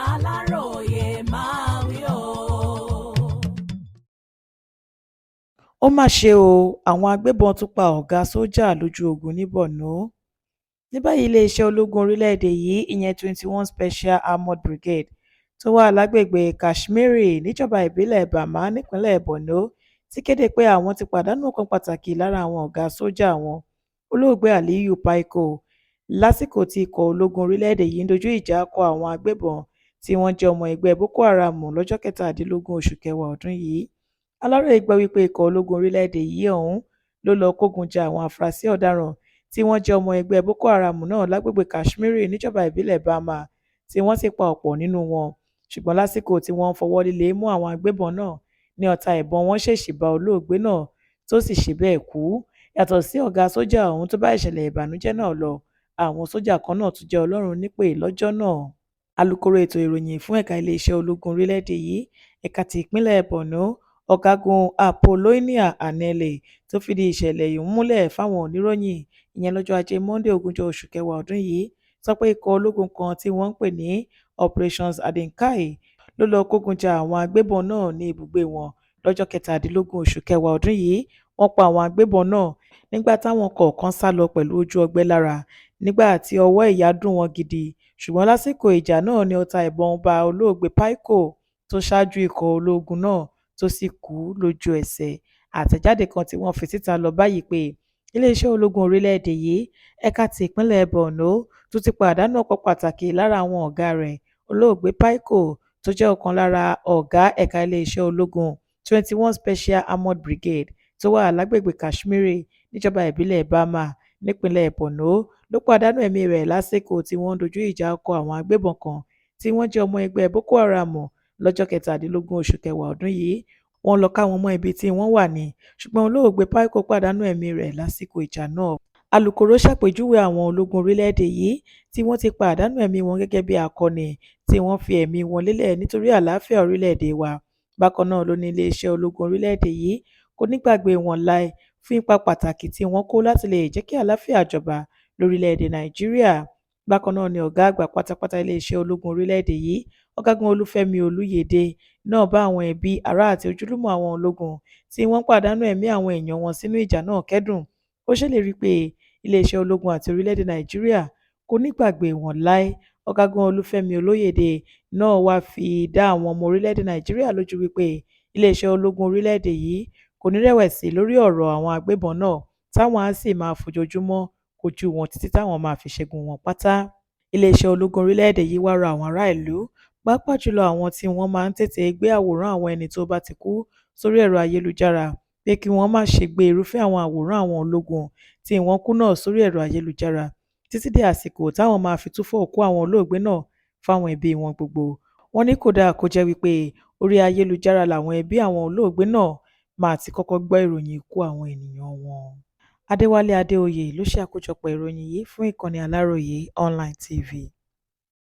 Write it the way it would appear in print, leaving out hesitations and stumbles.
Aláròyé máa wí o. ó mà ṣe o àwọn agbébọn tún pa ọ̀gá sójà lójú ogun ní Borno. ní báyìí iléeṣẹ́ ológun orílẹ̀-èdè yìí ìyẹn 21 Special Armoured Brigade tó wà lágbègbè Kashmiri níjọba ìbílẹ̀ Bama nípínlẹ̀ Borno ti kéde pé àwọn ti pàdánù ọ̀kan pàtàkì lára àwọn ọ̀gá sójà wọn olóògbé Aliyu Paiko lásìkò tí ikọ̀ ológun orílẹ̀-èdè yìí ń dojú ìjà kọ àwọn agbébọn tí wọ́n jẹ́ ọmọ ẹgbẹ́ Boko Haram lọ́jọ́ 17 oṣù kẹwàá ọdún yìí. Aláròyé gbọ́ wípé ikọ̀ ológun orílẹ̀-èdè yìí ọ̀hún ló lọ́ọ́ kógun ja àwọn afurasí ọ̀daràn tí wọ́n jẹ́ ọmọ ẹgbẹ́ Boko Haram náà lágbègbè Kashmiri níjọba ìbílẹ̀ Bama tí wọ́n sì pa ọ̀pọ̀ nínú wọn. ṣùgbọ́n lásìkò tí wọ́n ń fọwọ́ líle mú àwọn agbébọn náà ní ọta ìbọn wọn ṣèèṣì bá olóògbé náà tó sì ṣe bẹ́ẹ̀ kú. yàtọ̀ sí ọ̀gá sójà ọ̀hún tó bá ìṣẹ̀lẹ̀ ìbànújẹ́ náà lọ, àwọn sójà kan náà tún jẹ́ Ọlọ́run nípè lọ́jọ́ náà. alūkkóró ètò ìròyìn fún ẹ̀ka iléeṣẹ́ ológun orílẹ̀-èdè yìí ẹ̀ka ti ìpínlẹ̀ Borno ọ̀gágun Apollonia Anele tó fìdí ìṣẹ̀lẹ̀ yìí múlẹ̀ fáwọn oníròyìn ìyẹn lọ́jọ́ ajé Monday 20 oṣù kẹwàá ọdún yìí sọ pé ikọ̀ ológun kan tí wọ́n ń pè ní Operations Adenkai ló lọ́ọ́ kógun ja àwọn agbébọn náà ní ibùgbé wọn lọ́jọ́ 17 oṣù kẹwàá ọdún yìí. wọ́n pa àwọn agbébọn náà nígbà táwọn kọ̀ọ̀kan sá lọ pẹ̀lú ojú ọgbẹ́ lára nígbà tí ọwọ́ ìyà dùn wọ́n gidi. ṣùgbọ́n lásìkò ìjà náà ni ọta ìbọn bá olóògbé Paiko tó ṣáájú ikọ̀ ológun náà tó sì kú lójú ẹsẹ̀. àtẹ̀jáde kan tí wọ́n fi síta lọ báyìí pé iléeṣẹ́ ológun orílẹ̀-èdè yìí ẹ̀ka ti ìpínlẹ̀ Borno tó ti pàdánù ọ̀kan pàtàkì lára àwọn ọ̀gá rẹ̀ olóògbé Paiko tó jẹ́ ọ̀kan lára ọ̀gá ẹ̀ka iléeṣẹ́ ológun 21 Special Armoured Brigade tó wà lágbègbè Kashmiri níjọba ìbílẹ̀ Bama nípínlẹ̀ Borno ló pàdánù ẹ̀mí rẹ̀ lásìkò tí wọ́n ń dojú ìjà kọ àwọn agbébọn kan tí wọ́n jẹ́ ọmọ ẹgbẹ́ Boko Haram lọ́jọ́ 17 oṣù kẹwàá ọdún yìí. wọ́n lọ ká wọn mọ́ ibi tí wọ́n wà ní ṣùgbọ́n olóògbé Paiko pàdánù ẹ̀mí rẹ̀ lásìkò ìjà náà. alūkkóró ṣàpèjúwe àwọn ológun orílẹ̀-èdè yìí tí wọ́n ti pàdánù ẹ̀mí wọn gẹ́gẹ́ bí akọni tí wọ́n fi ẹ̀mí wọn lélẹ̀ nítorí àlàáfíà orílẹ̀-èdè wa. bákan náà ló ní iléeṣẹ́ ológun orílẹ̀-èdè yìí kò ní gbàgbé wọn láé fún ipa pàtàkì tí wọ́n kó láti lè jẹ́ kí àlàáfíà jọba lórílẹ̀-èdè Nàìjíríà. bákan náà ni ọ̀gá àgbà pátápátá iléeṣẹ́ ológun orílẹ̀-èdè yìí ọ̀gágun Olúfẹ́mi Olúyẹdẹ náà bá àwọn ẹbí ará àti ojúlùmọ̀ àwọn ológun tí wọ́n pàdánù ẹ̀mí àwọn èèyàn wọn sínú ìjà náà kẹ́dùn. ó ṣèlérí pé iléeṣẹ́ ológun àti orílẹ̀-èdè Nàìjíríà kò ní gbàgbé wọn láé. ọ̀gágun Olúfẹ́mi Olúyẹdẹ náà wá fi dá àwọn ọmọ orílẹ̀-èdè Nàìjíríà lójú wípé iléeṣẹ́ ológun orílẹ̀-èdè yìí kò ní rẹ̀wẹ̀sì lórí ọ̀rọ̀ àwọn agbébọn náà táwọn á sì máa fojoojúmọ́ kojú wọn títí táwọn máa fi ṣẹ́gun wọn pátá. iléeṣẹ́ ológun orílẹ̀-èdè yìí wá rọ àwọn ará ìlú pàápàá jùlọ àwọn tí wọ́n máa ń tètè gbé àwòrán àwọn ẹni tó bá ti kú sórí ẹ̀rọ ayélujára pé kí wọ́n má ṣe gbé irúfẹ́ àwọn àwòrán àwọn ológun tí wọ́n kú náà sórí ẹ̀rọ ayélujára títí dé àsìkò táwọn máa fi túfọ̀ òkú àwọn olóògbé náà fáwọn ẹbí wọn gbogbo. wọ́n ní kódà kó jẹ́ wípé orí ayélujára làwọn ẹbí àwọn olóògbé náà máa ti kọ́kọ́ gbọ́ ìròyìn ikú àwọn ènìyàn wọn. Adéwálé Adéoyè ló ṣe àkójọpọ̀ ìròyìn yìí fún ìkànnì Aláròyé Online TV.